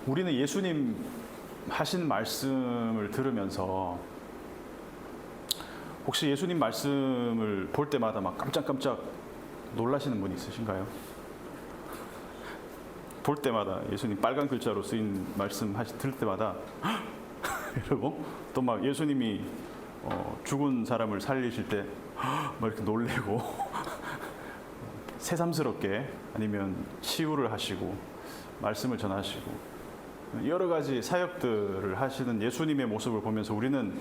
우리는 예수님 하신 말씀을 들으면서 혹시 예수님 말씀을 볼 때마다 막 깜짝깜짝 놀라시는 분이 있으신가요? 볼 때마다 예수님 빨간 글자로 쓰인 말씀 들을 때마다 이러고 또 막 예수님이 죽은 사람을 살리실 때 막 이렇게 놀래고 새삼스럽게 아니면 치유를 하시고 말씀을 전하시고 여러 가지 사역들을 하시는 예수님의 모습을 보면서 우리는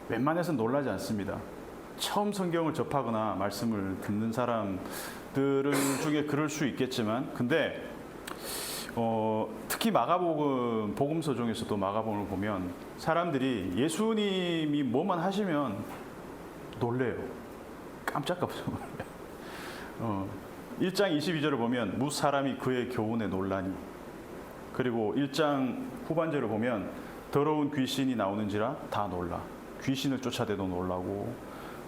웬만해서는 놀라지 않습니다. 처음 성경을 접하거나 말씀을 듣는 사람들 중에 그럴 수 있겠지만 근데 특히 마가복음 복음서 중에서도 마가복음을 보면 사람들이 예수님이 뭐만 하시면 놀래요. 깜짝깜짝 놀래요. 1장 22절을 보면 무 사람이 그의 교훈에 놀라니, 그리고 1장 후반절을 보면 더러운 귀신이 나오는지라 다 놀라. 귀신을 쫓아대도 놀라고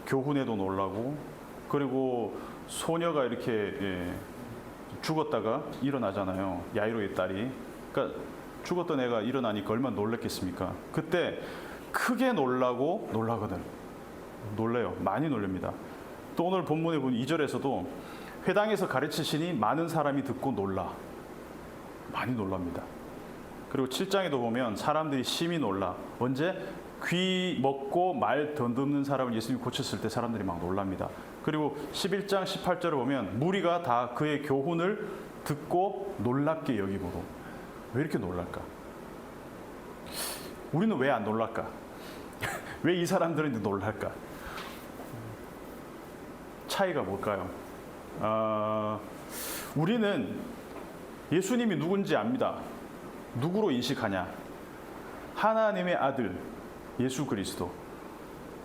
교훈에도 놀라고, 그리고 소녀가 이렇게 죽었다가 일어나잖아요. 야이로의 딸이. 그러니까 죽었던 애가 일어나니까 얼마나 놀랐겠습니까? 그때 크게 놀라고 놀라거든. 놀래요. 많이 놀랍니다. 또 오늘 본문에 보면 2절에서도 회당에서 가르치시니 많은 사람이 듣고 놀라. 많이 놀랍니다. 그리고 7장에도 보면 사람들이 심히 놀라. 언제? 귀 먹고 말 더듬는 사람을 예수님이 고쳤을 때 사람들이 막 놀랍니다. 그리고 11장 18절을 보면 무리가 다 그의 교훈을 듣고 놀랍게 여기고도. 왜 이렇게 놀랄까? 우리는 왜 안 놀랄까? 왜 이 사람들은 놀랄까? 차이가 뭘까요? 우리는 예수님이 누군지 압니다. 누구로 인식하냐? 하나님의 아들 예수 그리스도.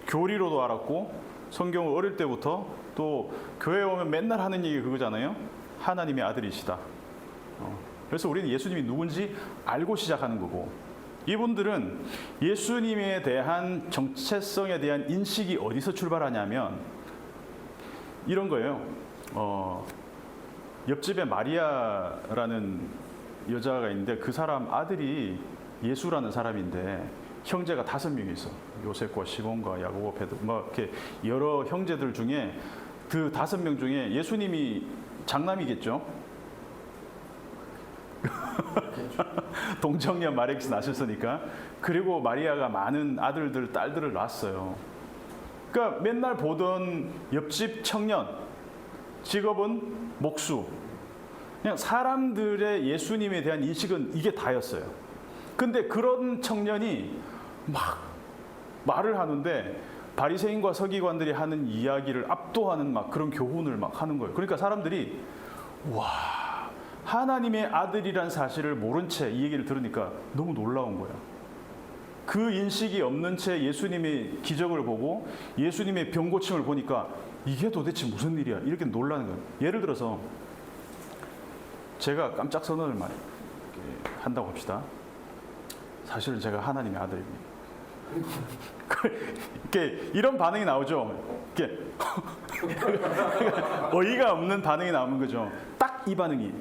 교리로도 알았고 성경을 어릴 때부터 또 교회에 오면 맨날 하는 얘기 그거잖아요. 하나님의 아들이시다. 그래서 우리는 예수님이 누군지 알고 시작하는 거고, 이분들은 예수님에 대한 정체성에 대한 인식이 어디서 출발하냐면 이런 거예요. 옆집에 마리아라는 여자가 있는데 그 사람 아들이 예수라는 사람인데 형제가 5명이 있어. 요셉과 시몬과 야고보, 베드로, 뭐 이렇게 여러 형제들 중에 그 5명 중에 예수님이 장남이겠죠. 동정녀 마렉스 낳으셨으니까. 그리고 마리아가 많은 아들들, 딸들을 낳았어요. 그러니까 맨날 보던 옆집 청년, 직업은 목수. 그냥 사람들의 예수님에 대한 인식은 이게 다였어요. 근데 그런 청년이 막 말을 하는데 바리새인과 서기관들이 하는 이야기를 압도하는 막 그런 교훈을 막 하는 거예요. 그러니까 사람들이 와, 하나님의 아들이란 사실을 모른 채 이 얘기를 들으니까 너무 놀라운 거예요. 그 인식이 없는 채 예수님의 기적을 보고 예수님의 병 고침을 보니까 이게 도대체 무슨 일이야? 이렇게 놀라는 거예요. 예를 들어서 제가 깜짝 선언을 많이 한다고 합시다. 사실은 제가 하나님의 아들입니다. 이렇게 이런 반응이 나오죠. 이렇게 어이가 없는 반응이 나오는 거죠. 딱 이 반응이.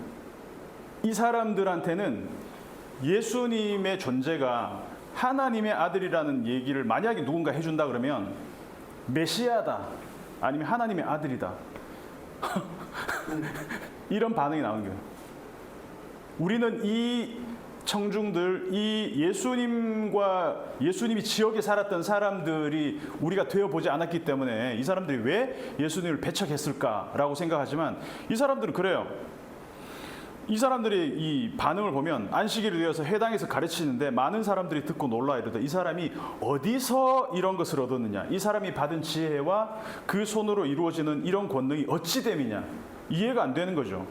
이 사람들한테는 예수님의 존재가 하나님의 아들이라는 얘기를 만약에 누군가 해준다 그러면 메시아다, 아니면 하나님의 아들이다. 이런 반응이 나오는 거예요. 우리는 이 청중들, 이 예수님이 지역에 살았던 사람들이 우리가 되어보지 않았기 때문에 이 사람들이 왜 예수님을 배척했을까라고 생각하지만 이 사람들은 그래요. 이 사람들의 이 반응을 보면 안식일을 위해서 회당에서 가르치는데 많은 사람들이 듣고 놀라 이러다. 이 사람이 어디서 이런 것을 얻었느냐? 이 사람이 받은 지혜와 그 손으로 이루어지는 이런 권능이 어찌 됨이냐? 이해가 안 되는 거죠.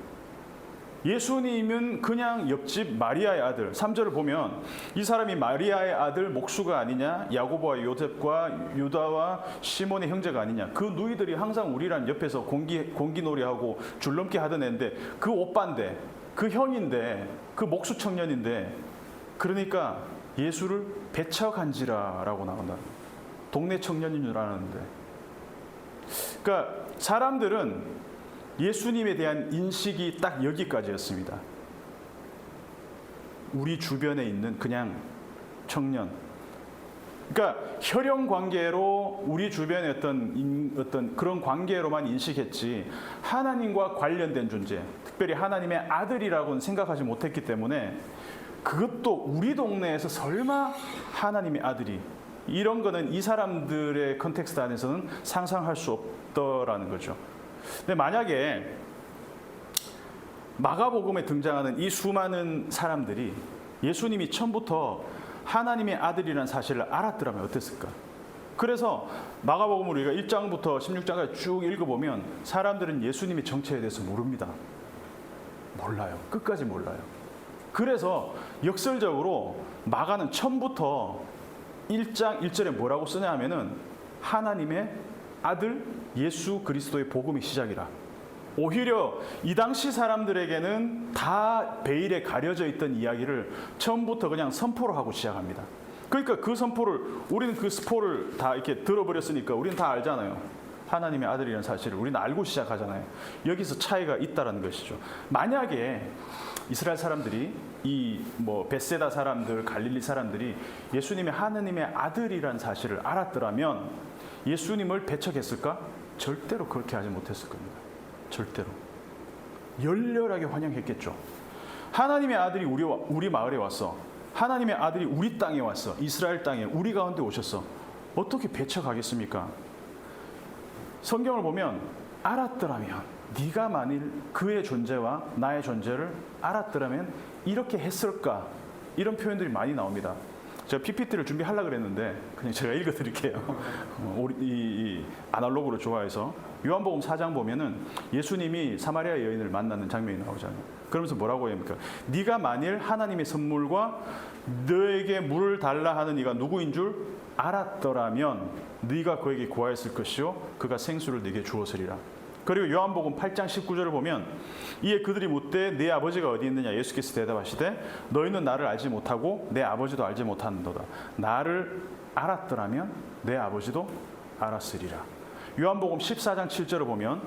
예수님은 그냥 옆집 마리아의 아들. 3절을 보면 이 사람이 마리아의 아들 목수가 아니냐? 야고보와 요셉과 유다와 시몬의 형제가 아니냐? 그 누이들이 항상 우리랑 옆에서 공기놀이하고 줄넘기 하던 애인데 그 오빠인데, 그 형인데, 그 목수 청년인데, 그러니까 예수를 배척한지라라고 나온다. 동네 청년인 줄 아는데. 그러니까 사람들은 예수님에 대한 인식이 딱 여기까지였습니다. 우리 주변에 있는 그냥 청년. 그러니까 혈연 관계로 우리 주변의 어떤 그런 관계로만 인식했지 하나님과 관련된 존재, 특별히 하나님의 아들이라고는 생각하지 못했기 때문에 그것도 우리 동네에서 설마 하나님의 아들이 이런 거는 이 사람들의 컨텍스트 안에서는 상상할 수 없더라는 거죠. 근데 만약에 마가복음에 등장하는 이 수많은 사람들이 예수님이 처음부터 하나님의 아들이라는 사실을 알았더라면 어땠을까? 그래서 마가복음을 우리가 1장부터 16장까지 쭉 읽어보면 사람들은 예수님의 정체에 대해서 모릅니다. 몰라요. 끝까지 몰라요. 그래서 역설적으로 마가는 처음부터 1장 1절에 뭐라고 쓰냐 하면은 하나님의 아들 예수 그리스도의 복음의 시작이라. 오히려 이 당시 사람들에게는 다 베일에 가려져 있던 이야기를 처음부터 그냥 선포로 하고 시작합니다. 그러니까 그 선포를 우리는 그 스포를 다 이렇게 들어버렸으니까 우리는 다 알잖아요. 하나님의 아들이라는 사실을 우리는 알고 시작하잖아요. 여기서 차이가 있다라는 것이죠. 만약에 이스라엘 사람들이 이 베세다 사람들, 갈릴리 사람들이 예수님이 하나님의 아들이라는 사실을 알았더라면 예수님을 배척했을까? 절대로 그렇게 하지 못했을 겁니다. 절대로. 열렬하게 환영했겠죠. 하나님의 아들이 우리 마을에 왔어. 하나님의 아들이 우리 땅에 왔어. 이스라엘 땅에 우리 가운데 오셨어. 어떻게 배척하겠습니까? 성경을 보면 알았더라면, 네가 만일 그의 존재와 나의 존재를 알았더라면 이렇게 했을까? 이런 표현들이 많이 나옵니다. 제가 PPT를 준비하려고 그랬는데 그냥 제가 읽어드릴게요. 이 아날로그로 좋아해서 요한복음 4장 보면은 예수님이 사마리아 여인을 만나는 장면이 나오잖아요. 그러면서 뭐라고 합니까? 네가 만일 하나님의 선물과 너에게 물을 달라 하는 이가 누구인 줄 알았더라면 네가 그에게 구하였을 것이요 그가 생수를 네게 주었으리라. 그리고 요한복음 8장 19절을 보면 이에 그들이 묻되 내 아버지가 어디 있느냐 예수께서 대답하시되 너희는 나를 알지 못하고 내 아버지도 알지 못하는도다. 나를 알았더라면 내 아버지도 알았으리라. 요한복음 14장 7절을 보면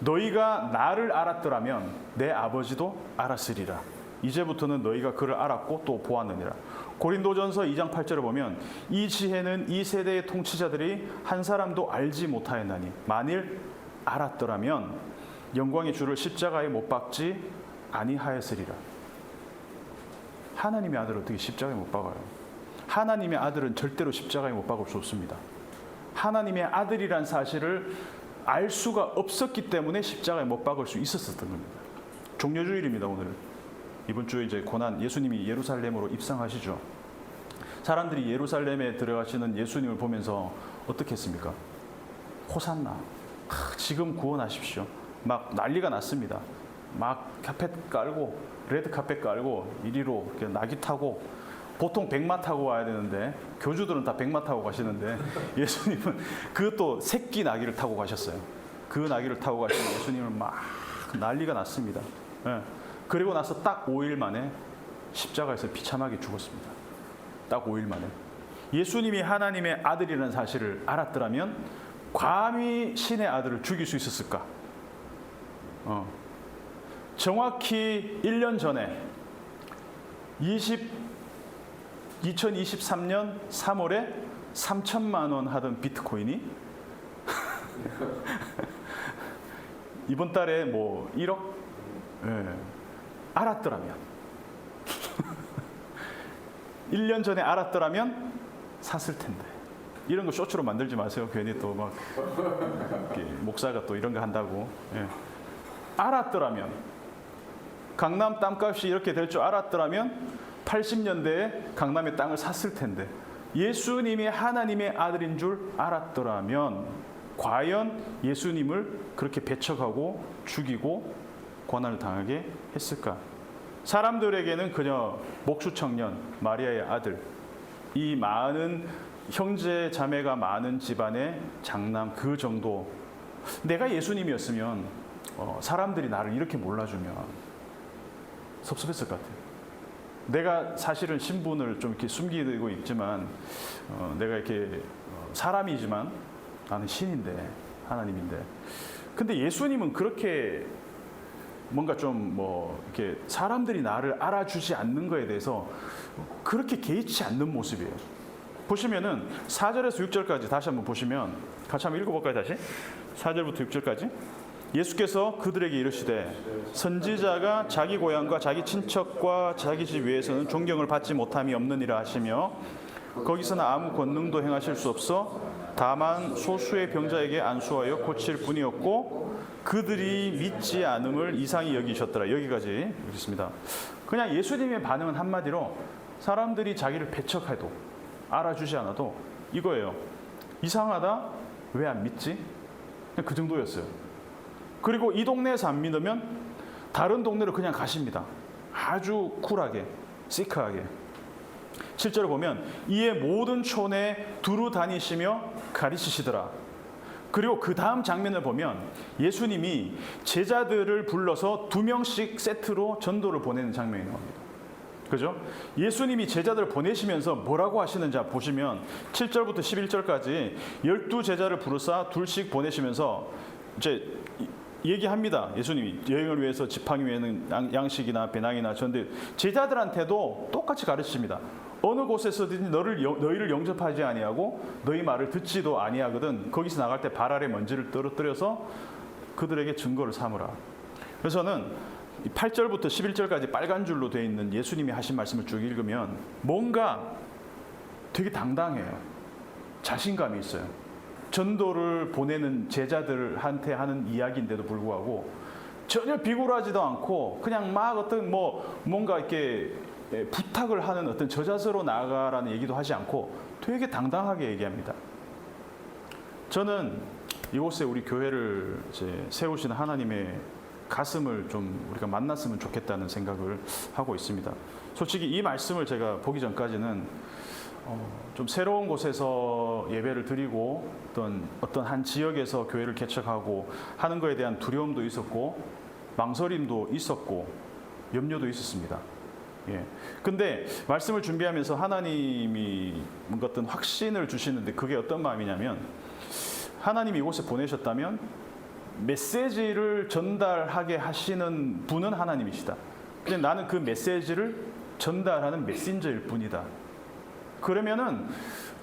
너희가 나를 알았더라면 내 아버지도 알았으리라. 이제부터는 너희가 그를 알았고 또 보았느니라. 고린도전서 2장 8절을 보면 이 지혜는 이 세대의 통치자들이 한 사람도 알지 못하였나니 만일 알았더라면 영광의 주를 십자가에 못 박지 아니하였으리라. 하나님의 아들을 어떻게 십자가에 못 박아요? 하나님의 아들은 절대로 십자가에 못 박을 수 없습니다. 하나님의 아들이란 사실을 알 수가 없었기 때문에 십자가에 못 박을 수 있었던 겁니다. 종려주일입니다. 오늘 이번 주에 이제 고난 예수님이 예루살렘으로 입성하시죠. 사람들이 예루살렘에 들어가시는 예수님을 보면서 어떻게 했습니까? 호산나, 지금 구원하십시오. 막 난리가 났습니다. 막 카펫 깔고 레드 카펫 깔고 이리로 나귀 타고 보통 백마 타고 와야 되는데 교주들은 다 백마 타고 가시는데 예수님은 그것도 새끼 나귀를 타고 가셨어요. 그 나귀를 타고 가시는 예수님을 막 난리가 났습니다. 예. 그리고 나서 딱 5일 만에 십자가에서 비참하게 죽었습니다. 딱 5일 만에. 예수님이 하나님의 아들이라는 사실을 알았더라면 감히 신의 아들을 죽일 수 있었을까? 정확히 1년 전에 2023년 3월에 3천만 원 하던 비트코인이 이번 달에 1억? 예. 알았더라면 1년 전에 알았더라면 샀을 텐데. 이런 거 쇼츠로 만들지 마세요. 괜히 또 막 목사가 또 이런 거 한다고. 예. 알았더라면 강남 땅값이 이렇게 될 줄 알았더라면 80년대에 강남의 땅을 샀을 텐데 예수님이 하나님의 아들인 줄 알았더라면 과연 예수님을 그렇게 배척하고 죽이고 고난을 당하게 했을까? 사람들에게는 그저 목수 청년 마리아의 아들, 이 많은 형제 자매가 많은 집안의 장남 그 정도. 내가 예수님이었으면 사람들이 나를 이렇게 몰라주면 섭섭했을 것 같아요. 내가 사실은 신분을 좀 이렇게 숨기고 있지만 내가 이렇게 사람이지만 나는 신인데 하나님인데. 근데 예수님은 그렇게 뭔가 좀 뭐 이렇게 사람들이 나를 알아주지 않는 거에 대해서 그렇게 개의치 않는 모습이에요. 보시면은 4절에서 6절까지 다시 한번 보시면 같이 한번 읽어볼까요? 다시 4절부터 6절까지. 예수께서 그들에게 이르시되 선지자가 자기 고향과 자기 친척과 자기 집 위에서는 존경을 받지 못함이 없느니라 하시며 거기서는 아무 권능도 행하실 수 없어 다만 소수의 병자에게 안수하여 고칠 뿐이었고 그들이 믿지 않음을 이상히 여기셨더라. 여기까지 읽겠습니다. 그냥 예수님의 반응은 한마디로 사람들이 자기를 배척해도 알아주지 않아도 이거예요. 이상하다? 왜 안 믿지? 그냥 그 정도였어요. 그리고 이 동네에서 안 믿으면 다른 동네로 그냥 가십니다. 아주 쿨하게, 시크하게. 실제로 보면 이에 모든 촌에 두루 다니시며 가르치시더라. 그리고 그 다음 장면을 보면 예수님이 제자들을 불러서 2명씩 세트로 전도를 보내는 장면이 나옵니다. 그죠? 예수님이 제자들을 보내시면서 뭐라고 하시는지 보시면 7절부터 11절까지 12제자를 부르사 둘씩 보내시면서 이제 얘기합니다. 예수님이 여행을 위해서 지팡이 외에는 양식이나 배낭이나 전대 제자들한테도 똑같이 가르칩니다. 어느 곳에서든지 너희를 영접하지 아니하고 너희 말을 듣지도 아니하거든 거기서 나갈 때 발 아래 먼지를 떨어뜨려서 그들에게 증거를 삼으라. 그래서 저는 8절부터 11절까지 빨간 줄로 되어 있는 예수님이 하신 말씀을 쭉 읽으면 뭔가 되게 당당해요. 자신감이 있어요. 전도를 보내는 제자들한테 하는 이야기인데도 불구하고 전혀 비굴하지도 않고 그냥 막 어떤 뭔가 이렇게 부탁을 하는 어떤 저자세로 나아가라는 얘기도 하지 않고 되게 당당하게 얘기합니다. 저는 이곳에 우리 교회를 이제 세우시는 하나님의 가슴을 좀 우리가 만났으면 좋겠다는 생각을 하고 있습니다. 솔직히 이 말씀을 제가 보기 전까지는 좀 새로운 곳에서 예배를 드리고 어떤 한 지역에서 교회를 개척하고 하는 것에 대한 두려움도 있었고 망설임도 있었고 염려도 있었습니다. 예. 근데 말씀을 준비하면서 하나님이 뭔가 어떤 확신을 주시는데 그게 어떤 마음이냐면 하나님이 이곳에 보내셨다면 메시지를 전달하게 하시는 분은 하나님이시다. 근데 나는 그 메시지를 전달하는 메신저일 뿐이다. 그러면은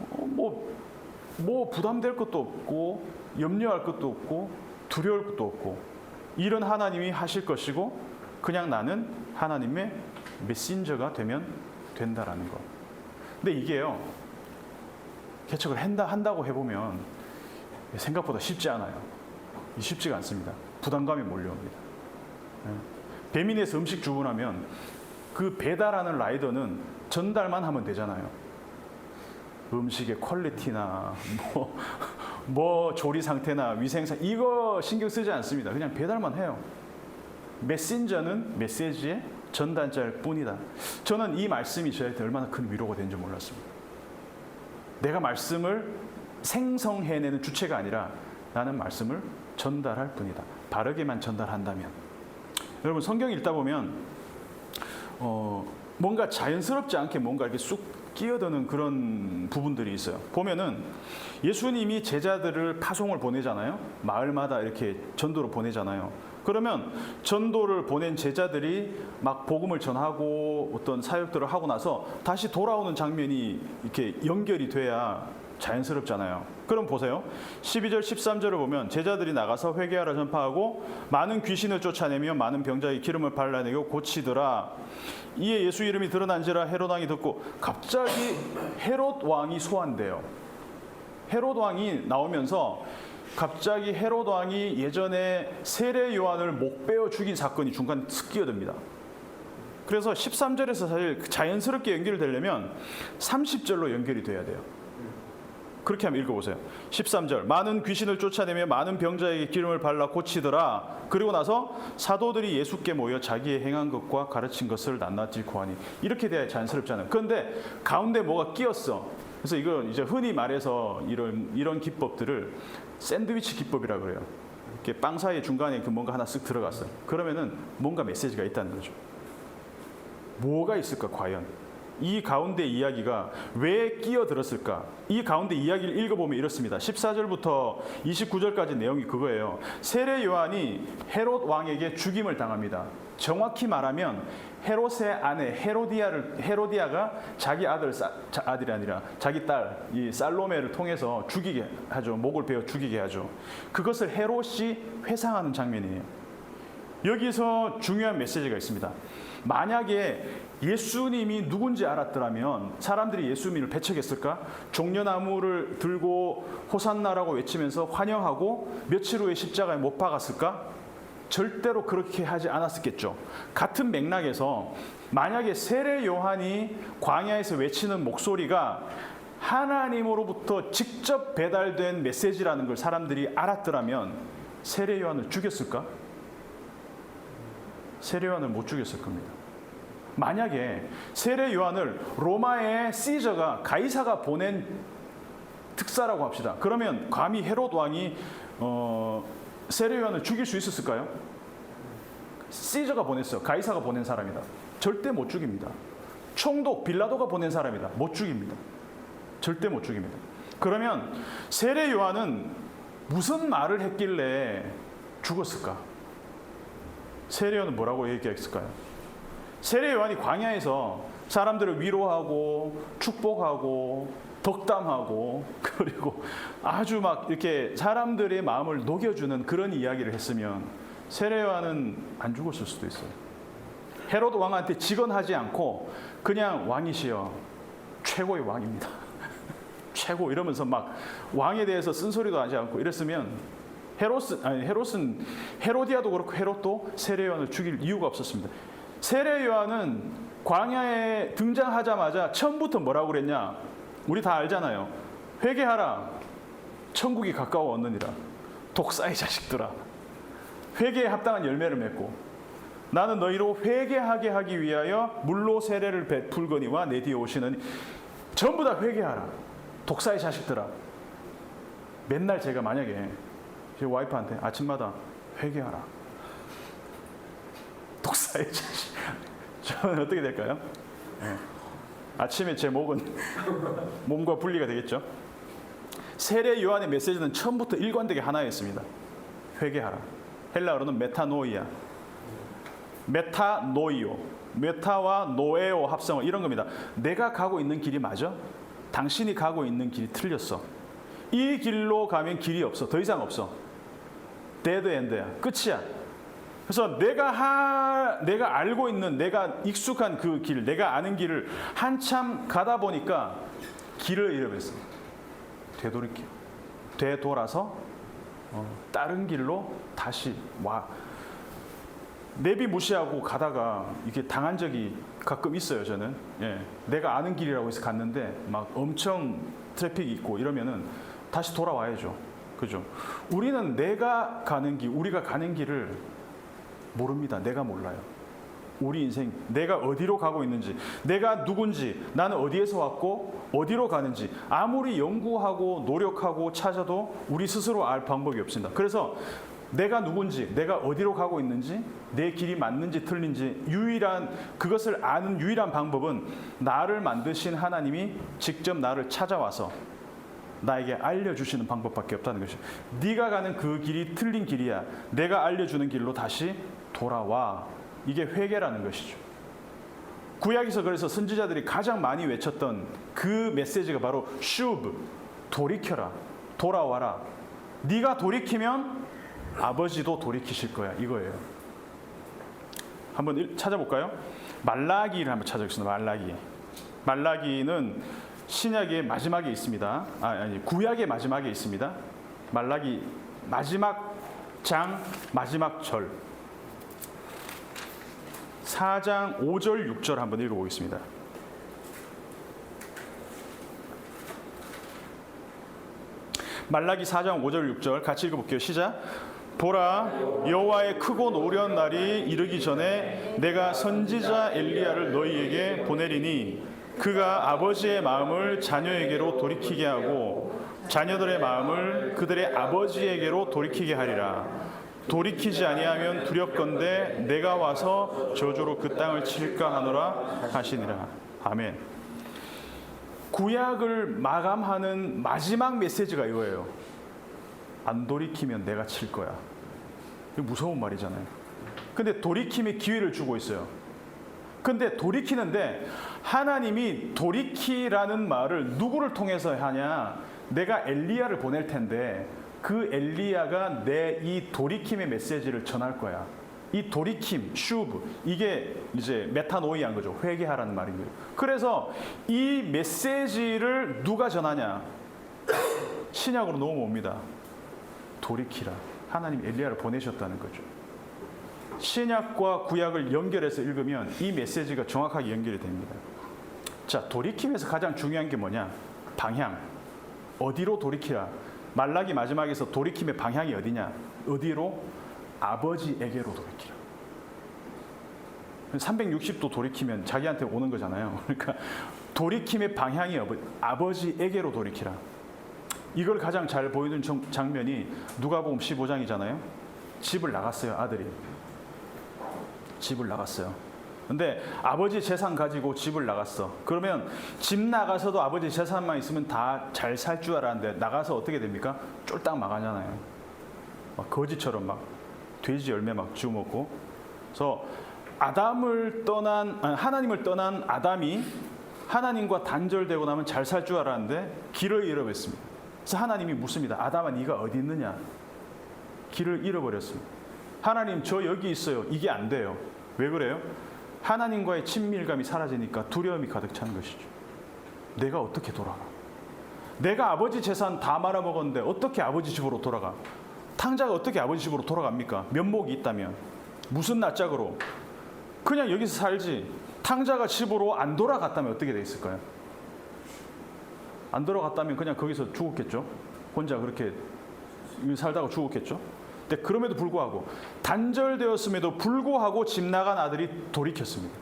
뭐 부담될 것도 없고 염려할 것도 없고 두려울 것도 없고 이런 하나님이 하실 것이고 그냥 나는 하나님의 메신저가 되면 된다라는 거. 근데 이게요 개척을 한다고 해보면 생각보다 쉽지 않아요. 쉽지가 않습니다. 부담감이 몰려옵니다. 배민에서 음식 주문하면 그 배달하는 라이더는 전달만 하면 되잖아요. 음식의 퀄리티나 뭐 조리 상태나 위생상 이거 신경 쓰지 않습니다. 그냥 배달만 해요. 메신저는 메시지의 전단자일 뿐이다. 저는 이 말씀이 저한테 얼마나 큰 위로가 되는지 몰랐습니다. 내가 말씀을 생성해내는 주체가 아니라 나는 말씀을 전달할 뿐이다. 바르게만 전달한다면. 여러분 성경 읽다 보면 뭔가 자연스럽지 않게 뭔가 이렇게 쑥 끼어드는 그런 부분들이 있어요. 보면은 예수님이 제자들을 파송을 보내잖아요. 마을마다 이렇게 전도를 보내잖아요. 그러면 전도를 보낸 제자들이 막 복음을 전하고 어떤 사역들을 하고 나서 다시 돌아오는 장면이 이렇게 연결이 돼야 자연스럽잖아요. 그럼 보세요. 12절 13절을 보면 제자들이 나가서 회개하라 전파하고 많은 귀신을 쫓아내며 많은 병자의 기름을 발라내고 고치더라. 이에 예수 이름이 드러난지라 헤롯 왕이 듣고 갑자기 헤롯 왕이 소환돼요. 헤롯 왕이 나오면서 갑자기 헤롯 왕이 예전에 세례 요한을 목 베어 죽인 사건이 중간에 슥 끼어듭니다. 그래서 13절에서 사실 자연스럽게 연결이 되려면 30절로 연결이 돼야 돼요. 그렇게 한번 읽어보세요. 13절 많은 귀신을 쫓아내며 많은 병자에게 기름을 발라 고치더라. 그리고 나서 사도들이 예수께 모여 자기의 행한 것과 가르친 것을 낱낱이 고하니. 이렇게 돼야 자연스럽잖아요. 그런데 가운데 뭐가 끼었어. 그래서 이거 이제 흔히 말해서 이런 기법들을 샌드위치 기법이라고 그래요. 이렇게 빵 사이 중간에 그 뭔가 하나 쓱 들어갔어요. 그러면은 뭔가 메시지가 있다는 거죠. 뭐가 있을까 과연? 이 가운데 이야기가 왜 끼어들었을까? 이 가운데 이야기를 읽어보면 이렇습니다. 14절부터 29절까지 내용이 그거예요. 세례 요한이 헤롯 왕에게 죽임을 당합니다. 정확히 말하면 헤롯의 아내 헤로디아가 자기 아들이 아니라 자기 딸 이 살로메를 통해서 죽이게 하죠. 목을 베어 죽이게 하죠. 그것을 헤롯이 회상하는 장면이에요. 여기서 중요한 메시지가 있습니다. 만약에 예수님이 누군지 알았더라면 사람들이 예수님을 배척했을까? 종려나무를 들고 호산나라고 외치면서 환영하고 며칠 후에 십자가에 못 박았을까? 절대로 그렇게 하지 않았겠죠. 같은 맥락에서 만약에 세례 요한이 광야에서 외치는 목소리가 하나님으로부터 직접 배달된 메시지라는 걸 사람들이 알았더라면 세례 요한을 죽였을까? 세례 요한을 못 죽였을 겁니다. 만약에 세례 요한을 로마의 시저가 가이사가 보낸 특사라고 합시다. 그러면 감히 헤롯 왕이 세례 요한을 죽일 수 있었을까요? 시저가 보냈어요. 가이사가 보낸 사람이다. 절대 못 죽입니다. 총독 빌라도가 보낸 사람이다. 못 죽입니다. 절대 못 죽입니다. 그러면 세례 요한은 무슨 말을 했길래 죽었을까? 세례 요한은 뭐라고 얘기했을까요? 세례 요한이 광야에서 사람들을 위로하고 축복하고 덕담하고 그리고 아주 막 이렇게 사람들의 마음을 녹여주는 그런 이야기를 했으면 세례 요한은 안 죽었을 수도 있어요. 헤롯 왕한테 직언하지 않고 그냥 왕이시여 최고의 왕입니다. 최고 이러면서 막 왕에 대해서 쓴소리도 하지 않고 이랬으면 헤로디아도 그렇고 헤롯도 세례 요한을 죽일 이유가 없었습니다. 세례 요한은 광야에 등장하자마자 처음부터 뭐라고 그랬냐? 우리 다 알잖아요. 회개하라. 천국이 가까워 왔느니라. 독사의 자식들아. 회개에 합당한 열매를 맺고 나는 너희로 회개하게 하기 위하여 물로 세례를 베풀거니와 내 뒤에 오시는 전부 다 회개하라. 독사의 자식들아. 맨날 제가 만약에 제 와이프한테 아침마다 회개하라. 독사의 자식. 저는 어떻게 될까요? 네. 아침에 제 목은 몸과 분리가 되겠죠. 세례 요한의 메시지는 처음부터 일관되게 하나였습니다. 회개하라. 헬라어로는 메타노이아. 메타노이오. 메타와 노에오 합성어 이런 겁니다. 내가 가고 있는 길이 맞아? 당신이 가고 있는 길이 틀렸어. 이 길로 가면 길이 없어. 더 이상 없어. 데드 엔드야. 끝이야. 그래서 내가 알고 있는 내가 익숙한 그 길, 내가 아는 길을 한참 가다 보니까 길을 잃어버렸어. 되돌아서 다른 길로 다시 와. 내비 무시하고 가다가 이게 당한 적이 가끔 있어요. 저는 내가 아는 길이라고 해서 갔는데 막 엄청 트래픽이 있고 이러면은 다시 돌아와야죠. 그죠? 우리는 내가 가는 길, 우리가 가는 길을 모릅니다. 내가 몰라요. 우리 인생, 내가 어디로 가고 있는지, 내가 누군지, 나는 어디에서 왔고 어디로 가는지 아무리 연구하고 노력하고 찾아도 우리 스스로 알 방법이 없습니다. 그래서 내가 누군지, 내가 어디로 가고 있는지, 내 길이 맞는지 틀린지 그것을 아는 유일한 방법은 나를 만드신 하나님이 직접 나를 찾아와서 나에게 알려주시는 방법밖에 없다는 것이죠. 네가 가는 그 길이 틀린 길이야. 내가 알려주는 길로 다시 돌아와. 이게 회개라는 것이죠. 구약에서 그래서 선지자들이 가장 많이 외쳤던 그 메시지가 바로 슈브, 돌이켜라, 돌아와라. 네가 돌이키면 아버지도 돌이키실 거야. 이거예요. 한번 찾아볼까요? 말라기를 한번 찾아보겠습니다. 말라기는 신약의 마지막에 있습니다. 구약의 마지막에 있습니다. 말라기 마지막 장 마지막 절 4장 5절 6절 한번 읽어보겠습니다. 말라기 4장 5절 6절 같이 읽어볼게요. 시작. 보라, 여호와의 크고 노련 날이 이르기 전에 내가 선지자 엘리야를 너희에게 보내리니 그가 아버지의 마음을 자녀에게로 돌이키게 하고 자녀들의 마음을 그들의 아버지에게로 돌이키게 하리라. 돌이키지 아니하면 두렵건대 내가 와서 저주로 그 땅을 칠까 하노라 하시니라. 아멘. 구약을 마감하는 마지막 메시지가 이거예요. 안 돌이키면 내가 칠 거야. 이거 무서운 말이잖아요. 근데 돌이킴의 기회를 주고 있어요. 근데 돌이키는데 하나님이 돌이키라는 말을 누구를 통해서 하냐? 내가 엘리야를 보낼 텐데 그 엘리야가 내 이 돌이킴의 메시지를 전할 거야. 이 돌이킴, 슈브, 이게 이제 메타노이한 거죠. 회개하라는 말인 거예요. 그래서 이 메시지를 누가 전하냐? 신약으로 넘어옵니다. 돌이키라. 하나님 엘리야를 보내셨다는 거죠. 신약과 구약을 연결해서 읽으면 이 메시지가 정확하게 연결이 됩니다. 자, 돌이킴에서 가장 중요한 게 뭐냐? 방향. 어디로 돌이키라? 말라기 마지막에서 돌이킴의 방향이 어디냐? 어디로? 아버지에게로 돌이키라. 360도 돌이키면 자기한테 오는 거잖아요. 그러니까 돌이킴의 방향이 아버지에게로 돌이키라. 이걸 가장 잘 보이는 장면이 누가복음 15장이잖아요. 집을 나갔어요, 아들이. 집을 나갔어요. 근데 아버지 재산 가지고 집을 나갔어. 그러면 집 나가서도 아버지 재산만 있으면 다 잘 살 줄 알았는데 나가서 어떻게 됩니까? 쫄딱 망하잖아요. 막 거지처럼 막 돼지 열매 막 주워먹고. 그래서 하나님을 떠난 아담이 하나님과 단절되고 나면 잘 살 줄 알았는데 길을 잃어버렸습니다. 그래서 하나님이 묻습니다. 아담아, 네가 어디 있느냐? 길을 잃어버렸습니다. 하나님, 저 여기 있어요. 이게 안 돼요. 왜 그래요? 하나님과의 친밀감이 사라지니까 두려움이 가득 찬 것이죠. 내가 어떻게 돌아가? 내가 아버지 재산 다 말아먹었는데 어떻게 아버지 집으로 돌아가? 탕자가 어떻게 아버지 집으로 돌아갑니까? 면목이 있다면. 무슨 낯짝으로? 그냥 여기서 살지. 탕자가 집으로 안 돌아갔다면 어떻게 돼 있을까요? 안 돌아갔다면 그냥 거기서 죽었겠죠. 혼자 그렇게 살다가 죽었겠죠. 근데 그럼에도 불구하고 단절되었음에도 불구하고 집 나간 아들이 돌이켰습니다.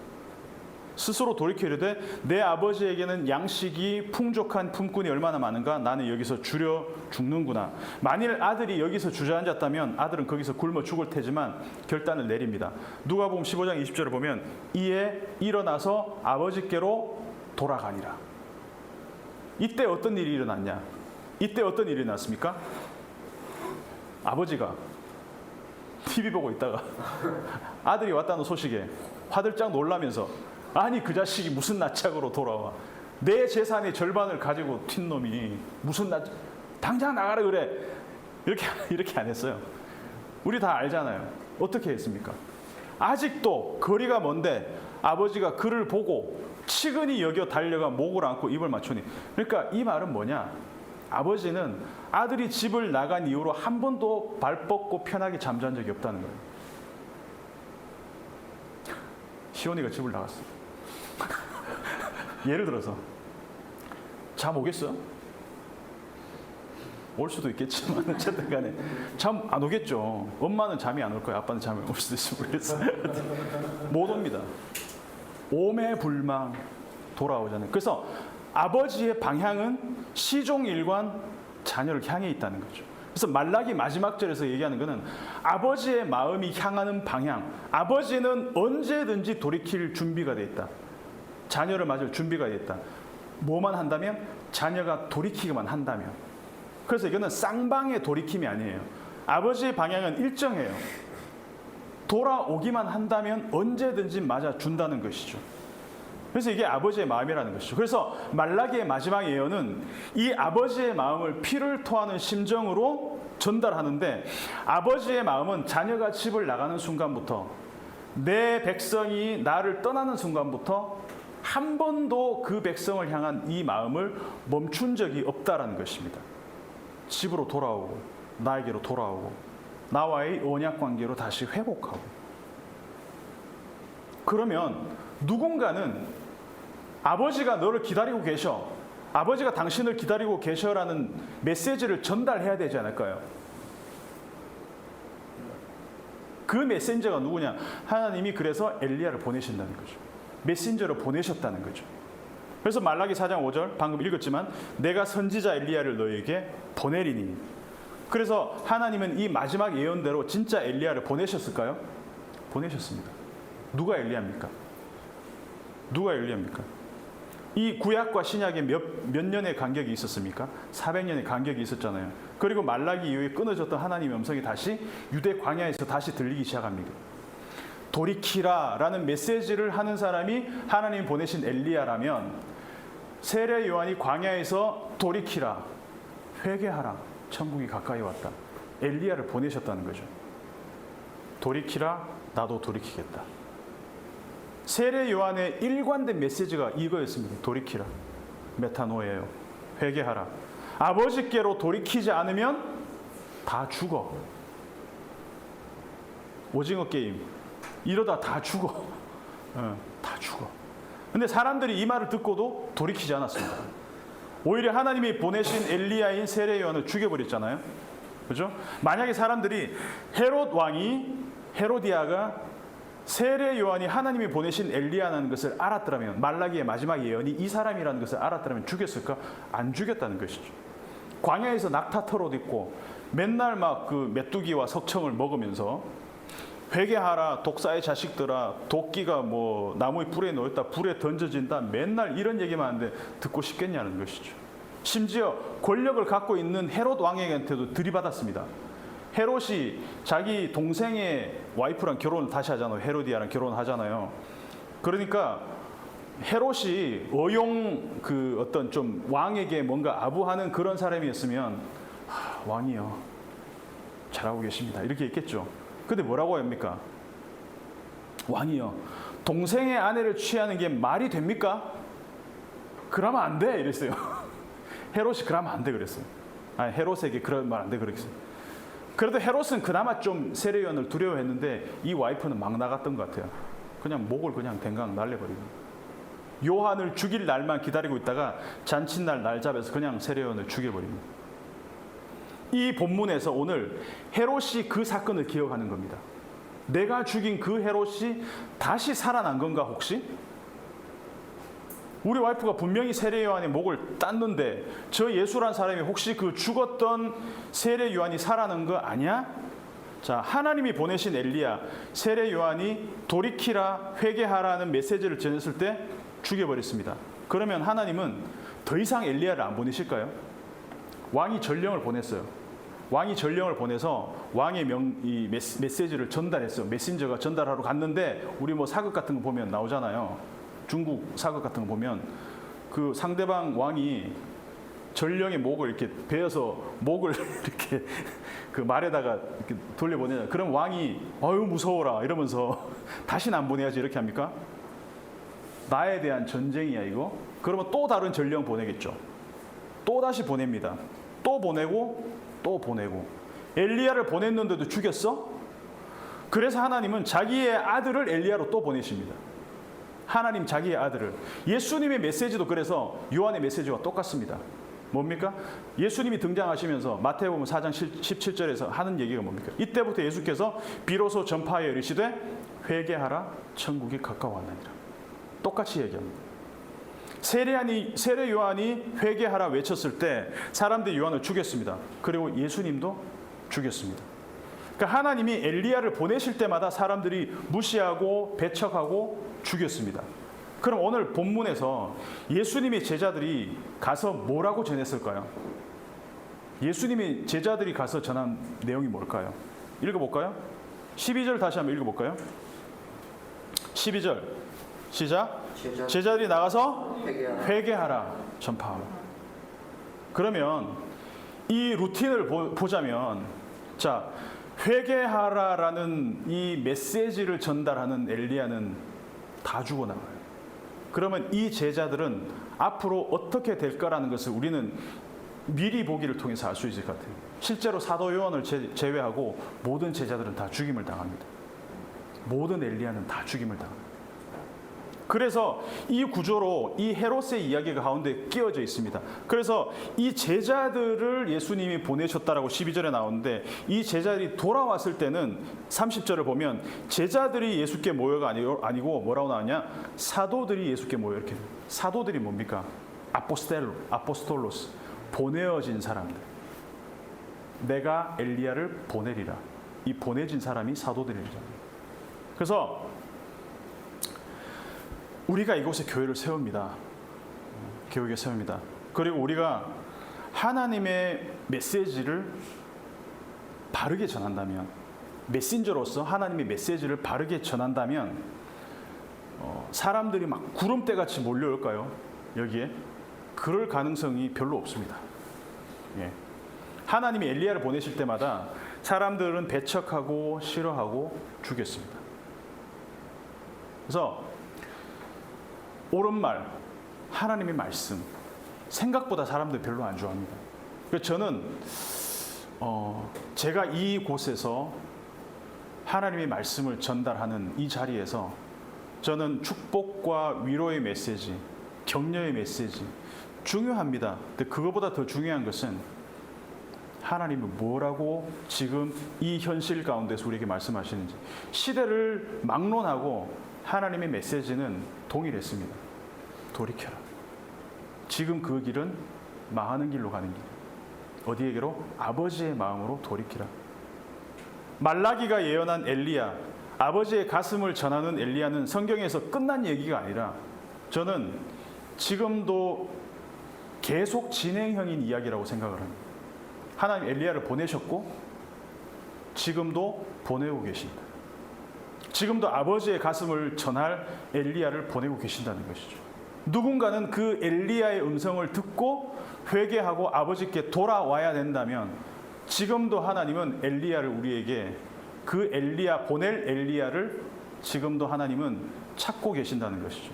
스스로 돌이켜 이르되 내 아버지에게는 양식이 풍족한 품꾼이 얼마나 많은가? 나는 여기서 주려 죽는구나. 만일 아들이 여기서 주저앉았다면 아들은 거기서 굶어 죽을 테지만 결단을 내립니다. 누가복음 15장 20절을 보면 이에 일어나서 아버지께로 돌아가니라. 이때 어떤 일이 일어났냐? 이때 어떤 일이 일어났습니까? 아버지가 TV 보고 있다가 아들이 왔다는 소식에 화들짝 놀라면서 아니 그 자식이 무슨 낯짝으로 돌아와. 내 재산의 절반을 가지고 튄 놈이 무슨 당장 나가라 그래. 이렇게 안 했어요. 우리 다 알잖아요. 어떻게 했습니까? 아직도 거리가 먼데 아버지가 그를 보고 치근히 여겨 달려가 목을 안고 입을 맞추니. 그러니까 이 말은 뭐냐? 아버지는 아들이 집을 나간 이후로 한 번도 발 뻗고 편하게 잠자는 적이 없다는 거예요. 시온이가 집을 나갔어. 예를 들어서 잠 오겠어? 올 수도 있겠지만 어쨌든 간에 잠 안 오겠죠. 엄마는 잠이 안 올 거야. 아빠는 잠이 올 수도 있을지 모르겠어요. 못 옵니다. 오매불망 돌아오잖아요. 그래서 아버지의 방향은 시종일관 자녀를 향해 있다는 거죠. 그래서 말라기 마지막 절에서 얘기하는 것은 아버지의 마음이 향하는 방향, 아버지는 언제든지 돌이킬 준비가 돼 있다. 자녀를 맞을 준비가 돼 있다. 뭐만 한다면? 자녀가 돌이키기만 한다면. 그래서 이거는 쌍방의 돌이킴이 아니에요. 아버지의 방향은 일정해요. 돌아오기만 한다면 언제든지 맞아준다는 것이죠. 그래서 이게 아버지의 마음이라는 것이죠. 그래서 말라기의 마지막 예언은 이 아버지의 마음을 피를 토하는 심정으로 전달하는데 아버지의 마음은 자녀가 집을 나가는 순간부터 내 백성이 나를 떠나는 순간부터 한 번도 그 백성을 향한 이 마음을 멈춘 적이 없다라는 것입니다. 집으로 돌아오고 나에게로 돌아오고 나와의 언약 관계로 다시 회복하고. 그러면 누군가는 아버지가 너를 기다리고 계셔. 아버지가 당신을 기다리고 계셔라는 메시지를 전달해야 되지 않을까요? 그 메신저가 누구냐? 하나님이 그래서 엘리야를 보내신다는 거죠. 메신저를 보내셨다는 거죠. 그래서 말라기 4장 5절 방금 읽었지만 내가 선지자 엘리야를 너에게 보내리니 그래서 하나님은 이 마지막 예언대로 진짜 엘리야를 보내셨을까요? 보내셨습니다. 누가 엘리야입니까? 누가 엘리야입니까? 이 구약과 신약에 몇 년의 간격이 있었습니까? 400년의 간격이 있었잖아요. 그리고 말라기 이후에 끊어졌던 하나님의 음성이 다시 유대 광야에서 다시 들리기 시작합니다. 돌이키라라는 메시지를 하는 사람이 하나님 보내신 엘리야라면 세례 요한이 광야에서 돌이키라, 회개하라, 천국이 가까이 왔다. 엘리야를 보내셨다는 거죠. 돌이키라, 나도 돌이키겠다. 세례 요한의 일관된 메시지가 이거였습니다. 돌이키라, 메타노예요. 회개하라. 아버지께로 돌이키지 않으면 다 죽어. 오징어 게임. 이러다 다 죽어. 다 죽어. 근데 사람들이 이 말을 듣고도 돌이키지 않았습니다. 오히려 하나님이 보내신 엘리야인 세례 요한을 죽여버렸잖아요. 그죠? 만약에 사람들이 헤로디아가 세례 요한이 하나님이 보내신 엘리야라는 것을 알았더라면, 말라기의 마지막 예언이 이 사람이라는 것을 알았더라면 죽였을까? 안 죽였다는 것이죠. 광야에서 낙타 털옷 입고 맨날 막 그 메뚜기와 석청을 먹으면서 회개하라, 독사의 자식들아, 도끼가 뭐 나무의 불에 놓였다, 불에 던져진다, 맨날 이런 얘기만 하는데 듣고 싶겠냐는 것이죠. 심지어 권력을 갖고 있는 헤롯 왕에게한테도 들이받았습니다. 헤롯이 자기 동생의 와이프랑 결혼을 다시 하잖아요. 헤로디아랑 결혼하잖아요. 그러니까 헤롯이 그 어떤 좀 왕에게 뭔가 아부하는 그런 사람이었으면 왕이요, 잘하고 계십니다, 이렇게 했겠죠. 근데 뭐라고 합니까? 왕이요, 동생의 아내를 취하는 게 말이 됩니까? 그러면 안 돼, 이랬어요. 헤롯이 그러면 안 돼 그랬어요. 아니, 헤롯에게 그러면 안 돼 그랬어요. 그래도 헤롯은 그나마 좀 세례 요한을 두려워했는데 이 와이프는 막 나갔던 것 같아요. 그냥 목을 그냥 댕강 날려버리고 요한을 죽일 날만 기다리고 있다가 잔칫날 날 잡아서 그냥 세례 요한을 죽여버립니다. 이 본문에서 오늘 헤롯이 그 사건을 기억하는 겁니다. 내가 죽인 그 헤롯이 다시 살아난 건가 혹시? 우리 와이프가 분명히 세례 요한의 목을 땄는데 저 예수란 사람이 혹시 그 죽었던 세례 요한이 살아난 거 아니야? 자, 하나님이 보내신 엘리야, 세례 요한이 돌이키라, 회개하라는 메시지를 전했을 때 죽여버렸습니다. 그러면 하나님은 더 이상 엘리야를 안 보내실까요? 왕이 전령을 보냈어요. 왕이 전령을 보내서 왕의 이 메시지를 전달했어요. 메신저가 전달하러 갔는데 우리 뭐 사극 같은 거 보면 나오잖아요. 중국 사극 같은 거 보면 그 상대방 왕이 전령의 목을 이렇게 베어서 목을 이렇게 그 말에다가 이렇게 돌려보내잖아요. 그럼 왕이 아유 무서워라 이러면서 다시는 안 보내야지 이렇게 합니까? 나에 대한 전쟁이야 이거? 그러면 또 다른 전령 보내겠죠. 또 다시 보냅니다. 또 보내고 또 보내고. 엘리야를 보냈는데도 죽였어? 그래서 하나님은 자기의 아들을 엘리야로 또 보내십니다. 하나님 자기의 아들을. 예수님의 메시지도 그래서 요한의 메시지와 똑같습니다. 뭡니까? 예수님이 등장하시면서 마태복음 4장 17절에서 하는 얘기가 뭡니까? 이때부터 예수께서 비로소 전파하여 이르시되 회개하라, 천국이 가까워왔느니라. 똑같이 얘기합니다. 세례 요한이 회개하라 외쳤을 때 사람들이 요한을 죽였습니다. 그리고 예수님도 죽였습니다. 그러니까 하나님이 엘리야를 보내실 때마다 사람들이 무시하고 배척하고 죽였습니다. 그럼 오늘 본문에서 예수님의 제자들이 가서 뭐라고 전했을까요? 예수님의 제자들이 가서 전한 내용이 뭘까요? 읽어볼까요? 12절 다시 한번 읽어볼까요? 12절 시작. 제자들이 나가서 회개하라 전파하라. 그러면 이 루틴을 보자면, 자, 회개하라라는 이 메시지를 전달하는 엘리야는 다 죽어나가요. 그러면 이 제자들은 앞으로 어떻게 될까라는 것을 우리는 미리 보기를 통해서 알 수 있을 것 같아요. 실제로 사도 요한을 제외하고 모든 제자들은 다 죽임을 당합니다. 모든 엘리야는 다 죽임을 당합니다. 그래서 이 구조로 이 헤롯의 이야기가 가운데 끼워져 있습니다. 그래서 이 제자들을 예수님이 보내셨다라고 12절에 나오는데, 이 제자들이 돌아왔을 때는 30절을 보면 제자들이 예수께 모여가 아니고 뭐라고 나오냐? 사도들이 예수께 모여. 이렇게. 사도들이 뭡니까? 아포스톨로스, 보내어진 사람들. 내가 엘리야를 보내리라. 이 보내진 사람이 사도들이잖아요. 그래서 우리가 이곳에 교회를 세웁니다. 교회에 세웁니다. 그리고 우리가 하나님의 메시지를 바르게 전한다면, 메신저로서 하나님의 메시지를 바르게 전한다면 사람들이 막 구름대같이 몰려올까요? 여기에? 그럴 가능성이 별로 없습니다. 예. 하나님이 엘리야를 보내실 때마다 사람들은 배척하고 싫어하고 죽였습니다. 그래서 옳은 말, 하나님의 말씀, 생각보다 사람들 별로 안 좋아합니다. 그래서 저는 제가 이곳에서 하나님의 말씀을 전달하는 이 자리에서 저는 축복과 위로의 메시지, 격려의 메시지 중요합니다. 근데 그거보다 더 중요한 것은 하나님이 뭐라고 지금 이 현실 가운데서 우리에게 말씀하시는지. 시대를 막론하고 하나님의 메시지는 동일했습니다. 돌이켜라. 지금 그 길은 망하는 길로 가는 길. 어디에게로? 아버지의 마음으로 돌이키라. 말라기가 예언한 엘리야, 아버지의 가슴을 전하는 엘리야는 성경에서 끝난 얘기가 아니라 저는 지금도 계속 진행형인 이야기라고 생각을 합니다. 하나님 엘리야를 보내셨고 지금도 보내고 계십니다. 지금도 아버지의 가슴을 전할 엘리야를 보내고 계신다는 것이죠. 누군가는 그 엘리야의 음성을 듣고 회개하고 아버지께 돌아와야 된다면 지금도 하나님은 엘리야를 우리에게 그 엘리야, 보낼 엘리야를 지금도 하나님은 찾고 계신다는 것이죠.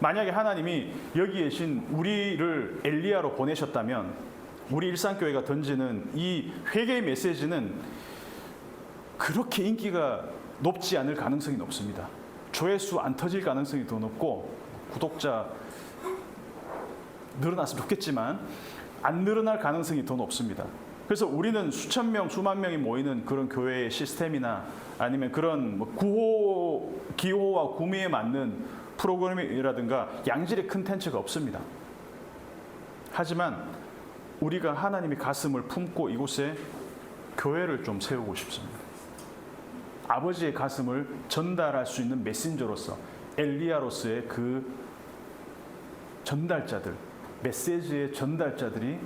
만약에 하나님이 여기 계신 우리를 엘리야로 보내셨다면 우리 일상교회가 던지는 이 회개의 메시지는 그렇게 인기가 높지 않을 가능성이 높습니다. 조회수 안 터질 가능성이 더 높고 구독자 늘어났으면 좋겠지만 안 늘어날 가능성이 더 높습니다. 그래서 우리는 수천 명, 수만 명이 모이는 그런 교회의 시스템이나 아니면 그런 기호와 구미에 맞는 프로그램이라든가 양질의 컨텐츠가 없습니다. 하지만 우리가 하나님의 가슴을 품고 이곳에 교회를 좀 세우고 싶습니다. 아버지의 가슴을 전달할 수 있는 메신저로서 엘리야로서의 그 전달자들, 메시지의 전달자들이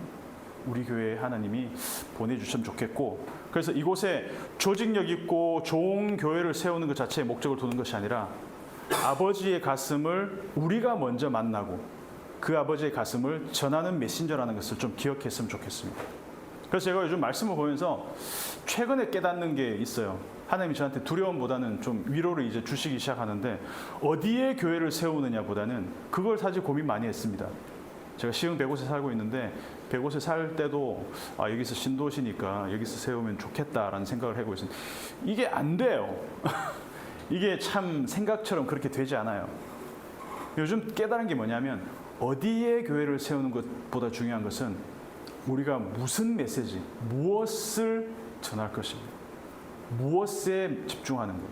우리 교회에 하나님이 보내주셨으면 좋겠고, 그래서 이곳에 조직력 있고 좋은 교회를 세우는 것 자체의 목적을 두는 것이 아니라 아버지의 가슴을 우리가 먼저 만나고 그 아버지의 가슴을 전하는 메신저라는 것을 좀 기억했으면 좋겠습니다. 그래서 제가 요즘 말씀을 보면서 최근에 깨닫는 게 있어요. 하나님이 저한테 두려움보다는 좀 위로를 이제 주시기 시작하는데 어디에 교회를 세우느냐보다는 그걸 사실 고민 많이 했습니다. 제가 시흥 100곳에 살고 있는데 100곳에 살 때도 여기서 신도시니까 여기서 세우면 좋겠다라는 생각을 하고 있습니다. 이게 안 돼요. 이게 참 생각처럼 그렇게 되지 않아요. 요즘 깨달은 게 뭐냐면 어디에 교회를 세우는 것보다 중요한 것은 우리가 무슨 메시지, 무엇을 전할 것입니다. 무엇에 집중하는 것.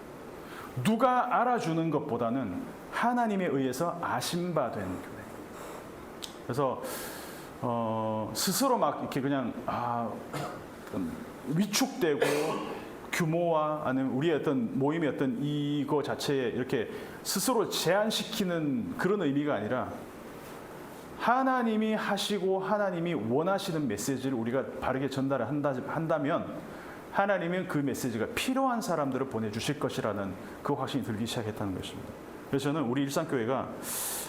누가 알아주는 것보다는 하나님에 의해서 아심받은 교회. 그래서 스스로 막 이렇게 그냥 위축되고 규모와 아니면 우리의 어떤 모임의 어떤 이거 자체에 이렇게 스스로 제한시키는 그런 의미가 아니라 하나님이 하시고 하나님이 원하시는 메시지를 우리가 바르게 전달을 한다면 하나님은 그 메시지가 필요한 사람들을 보내주실 것이라는 그 확신이 들기 시작했다는 것입니다. 그래서 저는 우리 일상교회가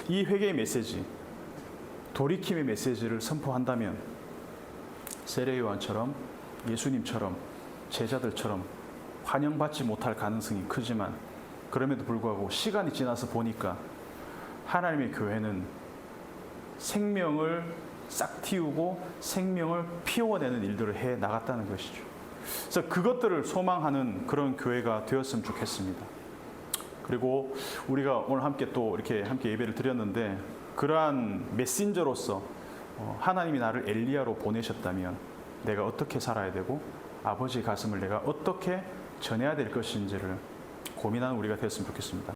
이 회개의 메시지, 돌이킴의 메시지를 선포한다면 세례요한처럼 예수님처럼 제자들처럼 환영받지 못할 가능성이 크지만 그럼에도 불구하고 시간이 지나서 보니까 하나님의 교회는 생명을 싹 틔우고 생명을 피워내는 일들을 해 나갔다는 것이죠. 그래서 그것들을 소망하는 그런 교회가 되었으면 좋겠습니다. 그리고 우리가 오늘 함께 또 이렇게 함께 예배를 드렸는데 그러한 메신저로서 하나님이 나를 엘리야로 보내셨다면 내가 어떻게 살아야 되고 아버지의 가슴을 내가 어떻게 전해야 될 것인지를 고민하는 우리가 되었으면 좋겠습니다.